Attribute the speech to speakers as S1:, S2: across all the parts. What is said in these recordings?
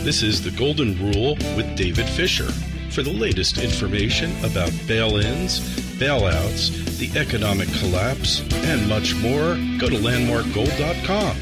S1: This is The Golden Rule with David Fischer. For the latest information about bail-ins, bailouts, the economic collapse, and much more, go to landmarkgold.com.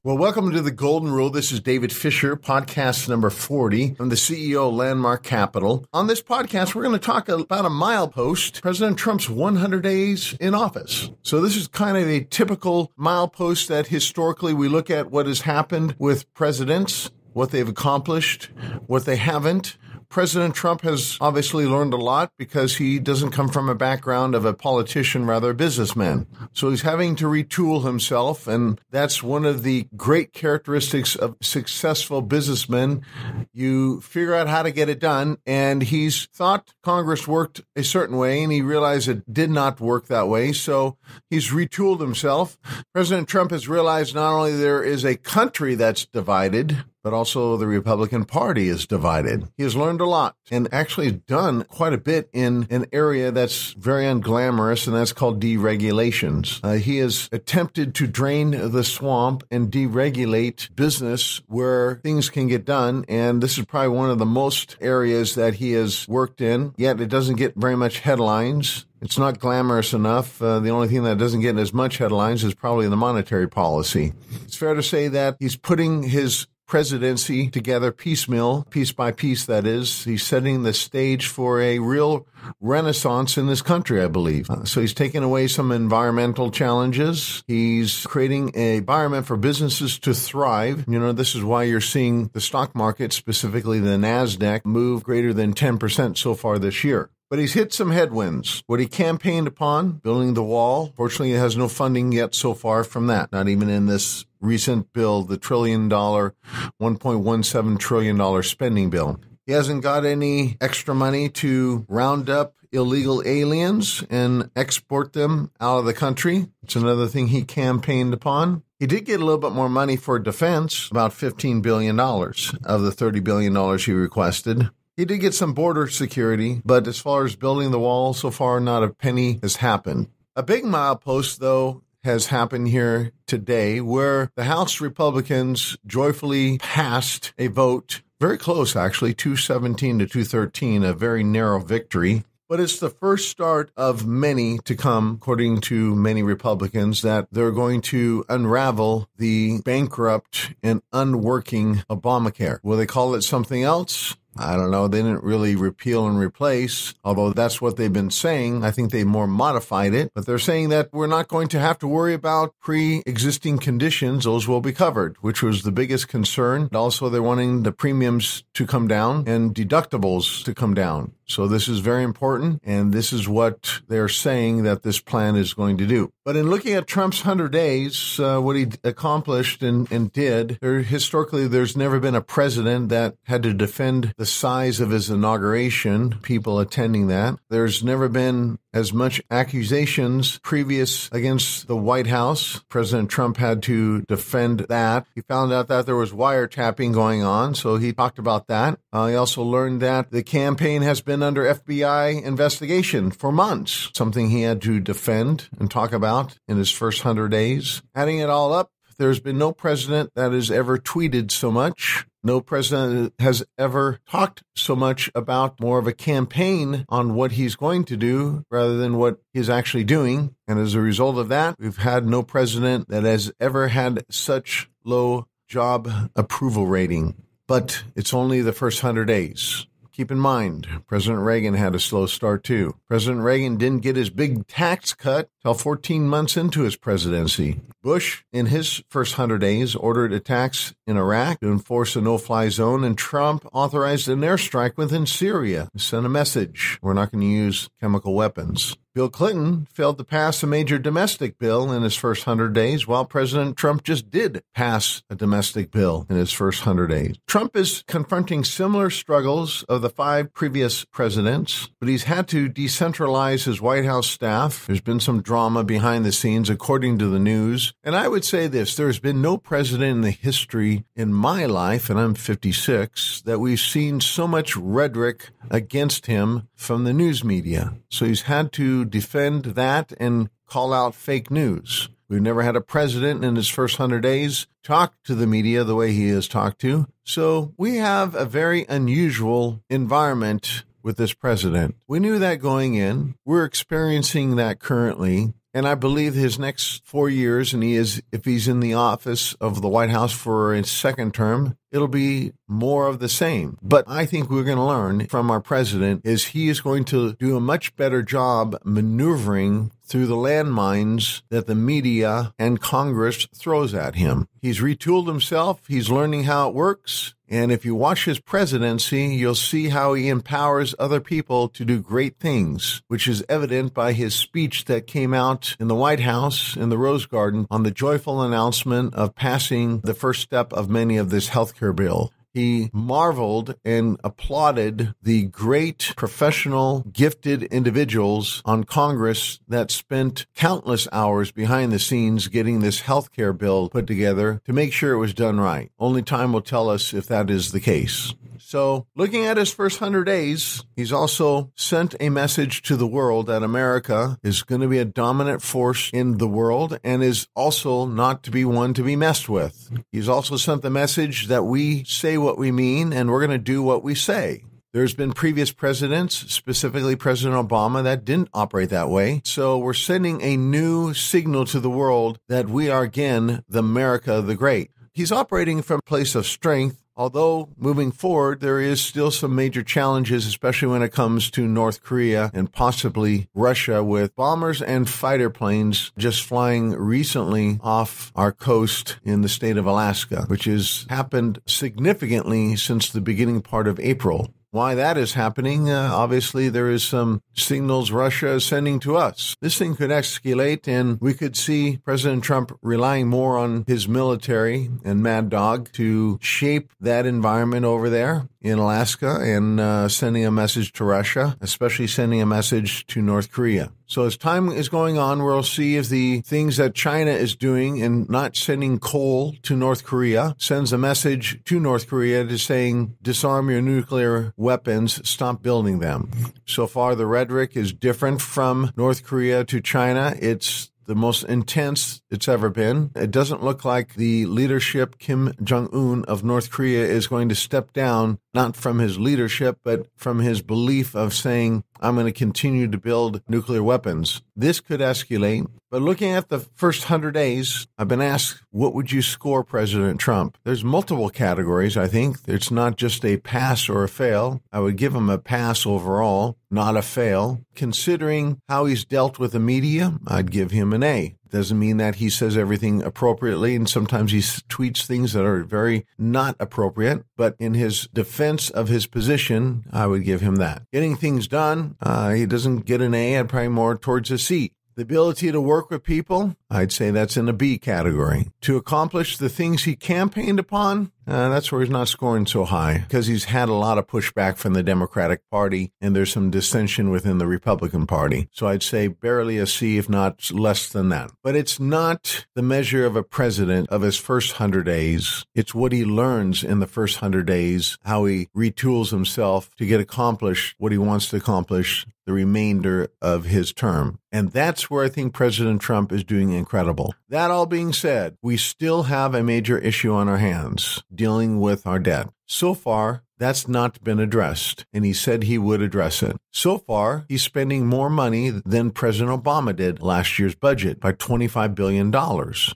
S2: Well, welcome to The Golden Rule. This is David Fischer, podcast number 40. I'm the CEO of Landmark Capital. On this podcast, we're going to talk about a milepost, President Trump's 100 days in office. So this is kind of a typical milepost that historically we look at what has happened with presidents, what they've accomplished, what they haven't. President Trump has obviously learned a lot because he doesn't come from a background of a politician, rather a businessman. So he's having to retool himself, and that's one of the great characteristics of successful businessmen. You figure out how to get it done, and he's thought Congress worked a certain way, and he realized it did not work that way, so he's retooled himself. President Trump has realized not only there is a country that's divided, but also the Republican Party is divided. He has learned a lot and actually done quite a bit in an area that's very unglamorous, and that's called deregulations. He has attempted to drain the swamp and deregulate business where things can get done, and this is probably one of the most areas that he has worked in, yet it doesn't get very much headlines. It's not glamorous enough. The only thing that doesn't get as much headlines is probably the monetary policy. It's fair to say that he's putting his presidency together piecemeal, piece by piece, that is. He's setting the stage for a real renaissance in this country, I believe. So he's taking away some environmental challenges. He's creating an environment for businesses to thrive. You know, this is why you're seeing the stock market, specifically the NASDAQ, move greater than 10% so far this year. But he's hit some headwinds. What he campaigned upon, building the wall, fortunately, he has no funding yet so far from that, not even in this recent bill, the $1.17 trillion spending bill. He hasn't got any extra money to round up illegal aliens and export them out of the country. It's another thing he campaigned upon. He did get a little bit more money for defense, about $15 billion of the $30 billion he requested. He did get some border security, but as far as building the wall, so far not a penny has happened. A big milepost, though, has happened here today where the House Republicans joyfully passed a vote, very close actually, 217 to 213, a very narrow victory. But it's the first start of many to come, according to many Republicans, that they're going to unravel the bankrupt and unworking Obamacare. Will they call it something else? I don't know. They didn't really repeal and replace, although that's what they've been saying. I think they more modified it, but they're saying that we're not going to have to worry about pre-existing conditions. Those will be covered, which was the biggest concern. Also, they're wanting the premiums to come down and deductibles to come down. So this is very important, and this is what they're saying that this plan is going to do. But in looking at Trump's 100 days, what he accomplished and did, historically there's never been a president that had to defend the size of his inauguration, people attending that. There's never been as much accusations previous against the White House. President Trump had to defend that. He found out that there was wiretapping going on, so he talked about that. He also learned that the campaign has been under FBI investigation for months, something he had to defend and talk about in his first 100 days. Adding it all up, there's been no president that has ever tweeted so much. No president has ever talked so much about more of a campaign on what he's going to do rather than what he's actually doing. And as a result of that, we've had no president that has ever had such low job approval rating. But it's only the first 100 days. Keep in mind, President Reagan had a slow start too. President Reagan didn't get his big tax cut till 14 months into his presidency. Bush, in his first 100 days, ordered attacks in Iraq to enforce a no-fly zone, and Trump authorized an airstrike within Syria to send a message: we're not going to use chemical weapons. Bill Clinton failed to pass a major domestic bill in his first 100 days, while President Trump just did pass a domestic bill in his first 100 days. Trump is confronting similar struggles of the 5 previous presidents, but he's had to decentralize his White House staff. There's been some drama behind the scenes, according to the news. And I would say this, there's been no president in the history in my life, and I'm 56, that we've seen so much rhetoric against him from the news media. So he's had to defend that and call out fake news. We've never had a president in his first 100 days talk to the media the way he has talked to. So we have a very unusual environment with this president. We knew that going in. We're experiencing that currently. And I believe his next 4 years, and if he's in the office of the White House for a second term, it'll be more of the same. But I think we're going to learn from our president is he is going to do a much better job maneuvering through the landmines that the media and Congress throws at him. He's retooled himself. He's learning how it works. And if you watch his presidency, you'll see how he empowers other people to do great things, which is evident by his speech that came out in the White House in the Rose Garden on the joyful announcement of passing the first step of many of this healthcare bill. He marveled and applauded the great professional, gifted individuals on Congress that spent countless hours behind the scenes getting this health care bill put together to make sure it was done right. Only time will tell us if that is the case. So, looking at his first 100 days, he's also sent a message to the world that America is going to be a dominant force in the world and is also not to be one to be messed with. He's also sent the message that we say what we mean and we're going to do what we say. There's been previous presidents, specifically President Obama, that didn't operate that way. So we're sending a new signal to the world that we are, again, the America the Great. He's operating from a place of strength. Although moving forward, there is still some major challenges, especially when it comes to North Korea and possibly Russia, with bombers and fighter planes just flying recently off our coast in the state of Alaska, which has happened significantly since the beginning part of April. Why that is happening, obviously there is some signals Russia is sending to us. This thing could escalate, and we could see President Trump relying more on his military and Mad Dog to shape that environment over there in Alaska and sending a message to Russia, especially sending a message to North Korea. So as time is going on, we'll see if the things that China is doing and not sending coal to North Korea sends a message to North Korea to saying, disarm your nuclear weapons, stop building them. So far, the rhetoric is different from North Korea to China. It's the most intense it's ever been. It doesn't look like the leadership, Kim Jong-un of North Korea, is going to step down, not from his leadership, but from his belief of saying, I'm going to continue to build nuclear weapons. This could escalate. But looking at the first 100 days, I've been asked, what would you score President Trump? There's multiple categories, I think. It's not just a pass or a fail. I would give him a pass overall, not a fail. Considering how he's dealt with the media, I'd give him an A. Doesn't mean that he says everything appropriately, and sometimes he tweets things that are very not appropriate. But in his defense of his position, I would give him that. Getting things done, he doesn't get an A. I'd probably more towards a C. The ability to work with people, I'd say that's in a B category. To accomplish the things he campaigned upon, that's where he's not scoring so high because he's had a lot of pushback from the Democratic Party and there's some dissension within the Republican Party. So I'd say barely a C, if not less than that. But it's not the measure of a president of his first 100 days. It's what he learns in the first 100 days, how he retools himself to get accomplished what he wants to accomplish the remainder of his term. And that's where I think President Trump is doing incredible. That all being said, we still have a major issue on our hands, dealing with our debt. So far, that's not been addressed, and he said he would address it. So far, he's spending more money than President Obama did last year's budget by $25 billion.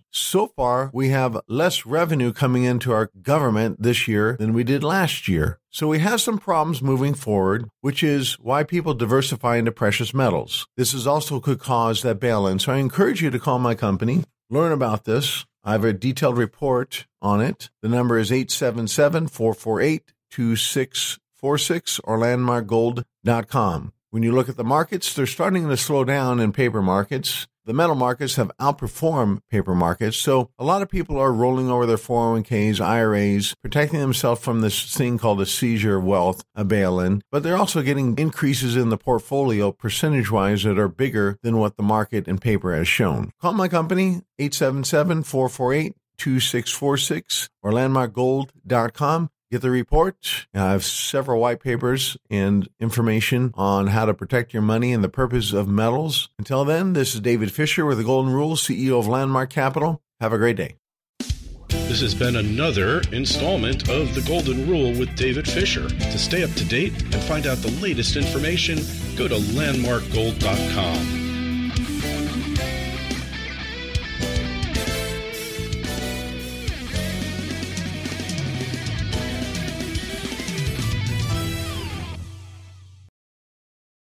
S2: So far, we have less revenue coming into our government this year than we did last year. So we have some problems moving forward, which is why people diversify into precious metals. This is also could cause that bail-in. So I encourage you to call my company, learn about this. I have a detailed report on it. The number is 877-448-2646 or landmarkgold.com. When you look at the markets, they're starting to slow down in paper markets. the metal markets have outperformed paper markets. So a lot of people are rolling over their 401ks, IRAs, protecting themselves from this thing called a seizure of wealth, a bail-in. But they're also getting increases in the portfolio percentage-wise that are bigger than what the market and paper has shown. Call my company, 877-448-2646 or landmarkgold.com. Get the report. I have several white papers and information on how to protect your money and the purpose of metals. Until then, this is David Fischer with the Golden Rule, CEO of Landmark Capital. Have a great day.
S1: This has been another installment of The Golden Rule with David Fischer. To stay up to date and find out the latest information, go to landmarkgold.com.